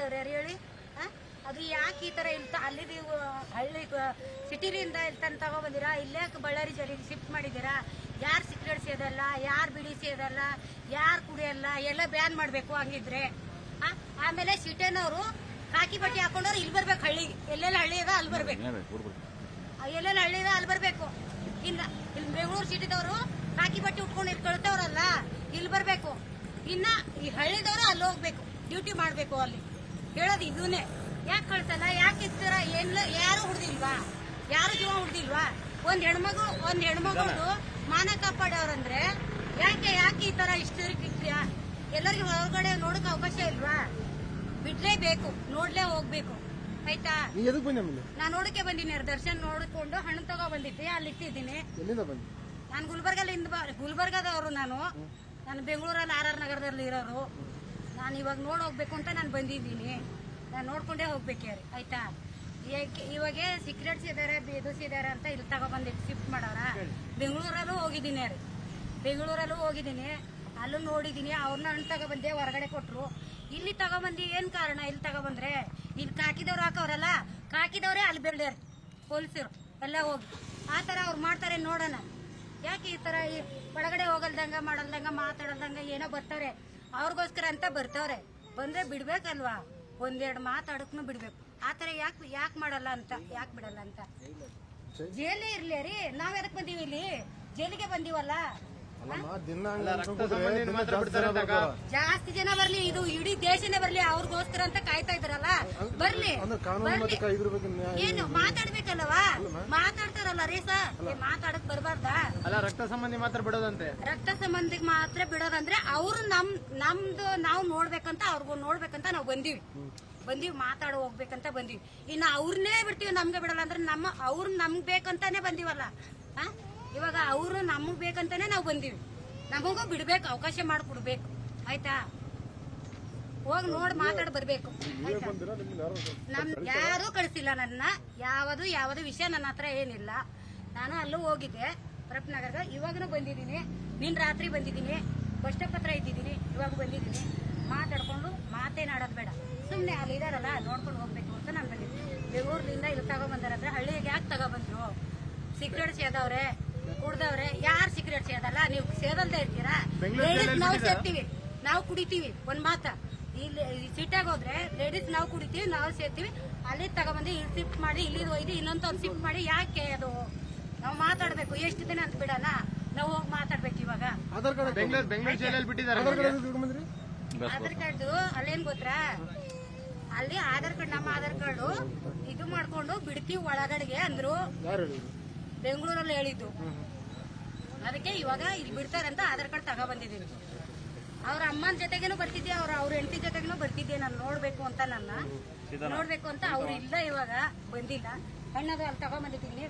ಮಾಡೋರು ಯಾರು ಹೇಳಿ? ಅದು ಯಾಕೆ ಈ ತರ ಇಲ್ತ ಅಲ್ಲಿ ನೀವು ಹಳ್ಳಿ ಸಿಟಿಲಿಂದ ಇಲ್ಲಿ ತನಕ ತಗೊಬಂದಿರಾ, ಇಲ್ಲೇ ಬಳ್ಳಾರಿ ಜಿಲ್ಲೆಗೆ ಶಿಫ್ಟ್ ಮಾಡಿದ್ದೀರಾ? ಯಾರು ಸಿಗರೇಟ್ ಸೇದಲ್ಲ, ಯಾರು ಬಿಡಿ ಸೇದಲ್ಲ, ಯಾರು ಕುಡಿಯಲ್ಲ, ಎಲ್ಲ ಬ್ಯಾನ್ ಮಾಡ್ಬೇಕು ಹಂಗಿದ್ರೆ. ಆಮೇಲೆ ಸಿಟಿನವರು ಕಾಕಿ ಬಟ್ಟೆ ಹಾಕೊಂಡವ್ರು ಇಲ್ಲಿ ಬರ್ಬೇಕು, ಹಳ್ಳಿಗೆ ಎಲ್ಲೆಲ್ಲ ಹಳ್ಳಿ ಇದೆ ಅಲ್ಲಿ ಬರ್ಬೇಕು, ಎಲ್ಲೆಲ್ಲ ಹಳ್ಳಿ ಇದೆ ಅಲ್ಲಿ ಬರ್ಬೇಕು. ಇಲ್ಲ ಇಲ್ಲಿ ಬೆಂಗಳೂರು ಸಿಟಿದವರು ಕಾಕಿ ಬಟ್ಟೆ ಉಟ್ಕೊಂಡು ಇಲ್ಲಿ ಕಳ್ತವ್ರಲ್ಲ, ಇಲ್ಲಿ ಬರ್ಬೇಕು. ಇನ್ನ ಈ ಹಳ್ಳಿದವರು ಅಲ್ಲಿ ಹೋಗ್ಬೇಕು, ಡ್ಯೂಟಿ ಮಾಡ್ಬೇಕು. ಅಲ್ಲಿ ಹೇಳೋದು ಇದನ್ನೇ. ಯಾಕೆ ಕಳ್ಸಲ್ಲ, ಯಾಕೆ ಇರ್ತೀರ? ಎಲ್ಲ ಯಾರು ಹುಡ್ದಿಲ್ವಾ? ಯಾರು ಜೀವ ಹುಡ್ದಿಲ್ವಾ? ಒಂದ್ ಹೆಣ್ಮಗಳು ಮಾನ ಕಾಪಾಡೋರಂದ್ರೆ ಯಾಕೆ ಈ ತರ ಇಷ್ಟಿರ್ತೀಯಾ? ಎಲ್ಲರಿಗೂ ಹೊರಗಡೆ ನೋಡಕ್ ಅವಕಾಶ ಇಲ್ವಾ? ಬಿಡ್ಲೇಬೇಕು, ನೋಡ್ಲೇ ಹೋಗ್ಬೇಕು. ಆಯ್ತಾ? ನಾನ್ ನೋಡಕ್ಕೆ ಬಂದಿನಿ, ದರ್ಶನ್ ನೋಡ್ಕೊಂಡು ಹಣ್ಣು ತಗೋ ಬಂದಿದ್ದೆ, ಅಲ್ಲಿ ಇಟ್ಟಿದ್ದೀನಿ. ನಾನು ಗುಲ್ಬರ್ಗದವರು. ನಾನು ಬೆಂಗಳೂರಲ್ಲಿ RR ನಗರದಲ್ಲಿ ಇರೋರು. ನಾನು ಇವಾಗ ಹೋಗ್ಬೇಕು ಅಂತ ನಾನು ಬಂದಿದ್ದೀನಿ. ನಾನು ನೋಡ್ಕೊಂಡೇ ಹೋಗ್ಬೇಕ್ರಿ. ಆಯ್ತಾ? ಇವಾಗ ಸಿಗರೇಟ್ಸ್ ಇದಾರೆ, ಬೇದುಸಿದಾರೆ ಅಂತ ಇಲ್ಲಿ ತಗೊಬಂದಿಟ್ಟು ಶಿಫ್ಟ್ ಮಾಡೋರ. ಬೆಂಗಳೂರಲ್ಲೂ ಹೋಗಿದ್ದೀನಿ, ಅಲ್ಲೂ ನೋಡಿದೀನಿ. ಅವ್ರನ್ನ ಹಣ್ಣು ತಗೊಬಂದೆ, ಹೊರಗಡೆ ಕೊಟ್ರು. ಇಲ್ಲಿ ತಗೊಬಂದಿ ಏನ್ ಕಾರಣ? ಇಲ್ಲಿ ತಗೊಬಂದ್ರೆ ಇಲ್ಲಿ ಕಾಕಿದವ್ರು ಹಾಕವ್ರಲ್ಲ, ಕಾಕಿದವ್ರೆ ಅಲ್ಲಿ ಬೆಳ್ದಾರೆ ಪೊಲೀಸರು ಎಲ್ಲ ಹೋಗಿ. ಆತರ ಅವ್ರು ಮಾಡ್ತಾರೆ ನೋಡೋಣ. ಯಾಕೆ ಈ ತರ ಒಳಗಡೆ ಹೋಗಲ್ದಂಗ ಮಾಡಲ್ದಂಗ ಮಾತಾಡಲ್ದಂಗ ಏನೋ ಬರ್ತಾರೆ, ಅವ್ರಿಗೋಸ್ಕರ ಅಂತ ಬರ್ತವ್ರೆ. ಬಂದ್ರೆ ಬಿಡ್ಬೇಕಲ್ವಾ? ಒಂದೆರಡು ಮಾತಾಡಕ್ನು ಬಿಡ್ಬೇಕು. ಆತರ ಯಾಕೆ ಮಾಡಲ್ಲ ಅಂತ, ಯಾಕೆ ಬಿಡಲ್ಲ ಅಂತ? ಜೈಲೇ ಇರ್ಲಿ ರೀ, ನಾವ್ ಎದಕ್ ಬಂದೀವಿ ಇಲ್ಲಿ? ಜೈಲಿಗೆ ಬಂದೀವಲ್ಲ. ಜಾಸ್ತಿ ಜನ ಬರ್ಲಿ, ಇದು ಇಡೀ ದೇಶನೇ ಬರ್ಲಿ, ಅವ್ರಿಗೋಸ್ಕರ ಅಂತ ಕಾಯ್ತಾ ಇದ್ರಲ್ಲ, ಬರ್ಲಿ. ಏನು ಮಾತಾಡ್ಬೇಕಲ್ವಾ? ಮಾತಾಡ್ತಾರಲ್ಲ ರೀ ಸರ್, ಮಾತಾಡಕ್ ಬರ್ಬಾರ್ದಾ? ಅಲ್ಲ, ರಕ್ತ ಸಂಬಂಧಿ ಮಾತ್ರ ಬಿಡೋದಂತೆ. ರಕ್ತ ಸಂಬಂಧಿಗೆ ಮಾತ್ರ ಬಿಡೋದಂದ್ರೆ ಅವ್ರು ನಮ್ದು ನಾವು ನೋಡ್ಬೇಕಂತ, ಅವ್ರಿಗೂ ನೋಡ್ಬೇಕಂತ ನಾವು ಬಂದೀವಿ, ಮಾತಾಡ ಹೋಗ್ಬೇಕಂತ ಬಂದೀವಿ. ಇನ್ನು ಅವ್ರನ್ನೇ ಬಿಡ್ತೀವಿ, ನಮ್ಗೆ ಬಿಡಲ್ಲ ಅಂದ್ರೆ ಅವ್ರು ನಮ್ಗ್ ಬೇಕಂತಾನೆ ಬಂದಿವಲ್ಲ. ಇವಾಗ ಅವರು ನಮಗ್ ಬೇಕಂತಾನೆ ನಾವು ಬಂದೀವಿ, ನಮಗೂ ಬಿಡ್ಬೇಕು, ಅವಕಾಶ ಮಾಡಿಕೊಡ್ಬೇಕು. ಆಯ್ತಾ? ಹೋಗಿ ನೋಡಿ ಮಾತಾಡ್ ಬರ್ಬೇಕು. ಯಾರು ಕಳಿಸಿಲ್ಲ ನನ್ನ, ಯಾವುದು ವಿಷಯ ನನ್ನ ಹತ್ರ ಏನಿಲ್ಲ. ನಾನು ಅಲ್ಲೂ ಹೋಗಿದ್ದೆ ಪರಪ್ನಗರ್ಗ, ಇವಾಗನೂ ಬಂದಿದ್ದೀನಿ. ನಿನ್ ರಾತ್ರಿ ಬಂದಿದ್ದೀನಿ, ಬಸ್ ಸ್ಟಾಪ್ ಹತ್ರ ಇದ್ದಿದ್ದೀನಿ, ಇವಾಗ ಬಂದಿದ್ದೀನಿ. ಮಾತಾಡ್ಕೊಂಡು ಮಾತೇನಾಡೋದು ಬೇಡ, ಸುಮ್ನೆ ಅಲ್ಲಿ ಇದಾರಲ್ಲ ನೋಡ್ಕೊಂಡು ಹೋಗ್ಬೇಕು ಅಂತ ನಾನು ಬಂದಿದ್ದೀನಿ. ಬೆಂಗಳೂರಿನಿಂದ ಇಲ್ಲಿ ತಗೊಬಂದಾರಂದ್ರೆ ಹಳ್ಳಿಗೆ ಯಾಕೆ ತಗೊಬಂದ್ರು? ಸಿಗರೇಟ್ ಸೇದವ್ರೆ, ಕುಡ್ದವ್ರೆ. ಯಾರು ಸಿಗರೇಟ್ ಸೇದಲ್ಲ? ನೀವು ಸೇದಲ್ದೇ ಇರ್ತೀರಾ? ಲೇಡೀಸ್ ನಾವು ಸೇರ್ತೀವಿ, ನಾವು ಕುಡಿತೀವಿ. ಒಂದ್ ಮಾತ, ಇಲ್ಲಿ ಸಿಟ್ಟಾಗ ಹೋದ್ರೆ ಲೇಡೀಸ್ ನಾವು ಕುಡಿತೀವಿ, ನಾವು ಸೇರ್ತೀವಿ. ಅಲ್ಲಿ ತಗೊಬಂದು ಇಲ್ಲಿ ಶಿಫ್ಟ್ ಮಾಡಿ, ಇಲ್ಲಿ ಒಯ್ದು ಇನ್ನೊಂದು ಶಿಫ್ಟ್ ಮಾಡಿ. ಯಾಕೆ ಅದು? ನಾವು ಮಾತಾಡ್ಬೇಕು. ಎಷ್ಟು ದಿನ ಅಂತ ಬಿಡಲ್ಲ, ನಾವು ಹೋಗಿ ಮಾತಾಡ್ಬೇಕು. ಇವಾಗ ಆಧಾರ್ ಕಾರ್ಡ್ ಅಲ್ಲೇನ್ ಗೊತ್ತಾ? ಅಲ್ಲಿ ಆಧಾರ್ ಕಾರ್ಡ್, ನಮ್ಮ ಆಧಾರ್ ಕಾರ್ಡು ಇದು ಮಾಡ್ಕೊಂಡು ಬಿಡ್ತೀವಿ ಒಳಗಡೆಗೆ ಅಂದ್ರು. ಬೆಂಗಳೂರಲ್ಲಿ ಹೇಳಿದ್ದು. ಅದಕ್ಕೆ ಇವಾಗ ಇಲ್ಲಿ ಬಿಡ್ತಾರಂತ ಆಧಾರ್ ಕಾರ್ಡ್ ತಗೊಬಂದಿದ್ದೀನಿ. ಅವ್ರ ಅಮ್ಮನ ಜೊತೆಗೇನು ಬರ್ತಿದ್ದೆ, ಅವ್ರ ಹೆಂಡತಿ ಜೊತೆಗೇನು ಬರ್ತಿದ್ದೆ. ನಾನು ನೋಡ್ಬೇಕು ಅಂತ ಅವ್ರು ಇಲ್ಲ, ಇವಾಗ ಬಂದಿಲ್ಲ. ಹಣ್ಣದು ಅಲ್ಲಿ ತಗೊಬಂದಿದ್ದೀನಿ.